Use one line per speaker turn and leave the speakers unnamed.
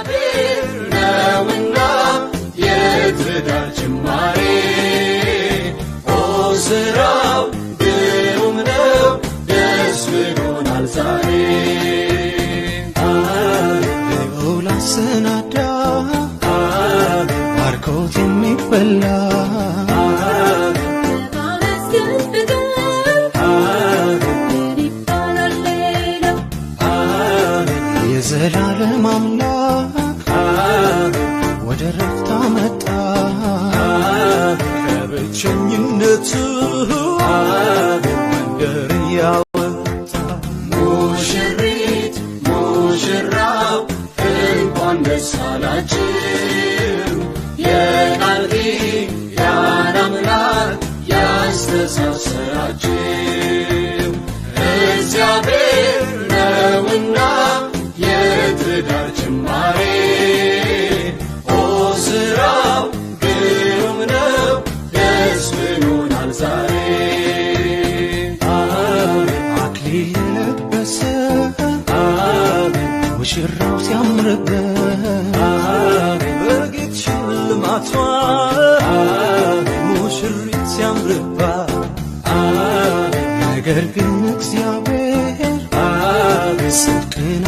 እግዚአብሔር ነውና የትዳር ጅማሬ ኦ ስራው ግሩም ነው ደስ ብሎናል ዛሬ
ላሰናዳ ባርኮት የሚበላ የዘላለም አምላክ ወደ ረፍት መጣ ከብቸኝነቱ መንደር ያወጣ
ሙሽሪት ሙሽራው እንኳን ደስ አላችሁ የቃል ኪዳን አምላክ ያስተሳሰራችሁ እግዚአብሔር ነውና የትዳር ጅማሬ ኦ ስራው ግሩም ነው ደስ ብሎናል ዛሬ
አክሊል የለበሰ ሙሽራው ሲያምርበት በጌጥ ሽልማቷ ሙሽሪት ሲያምርባት ነገር ግን እግዚአብሔር ጽድቅን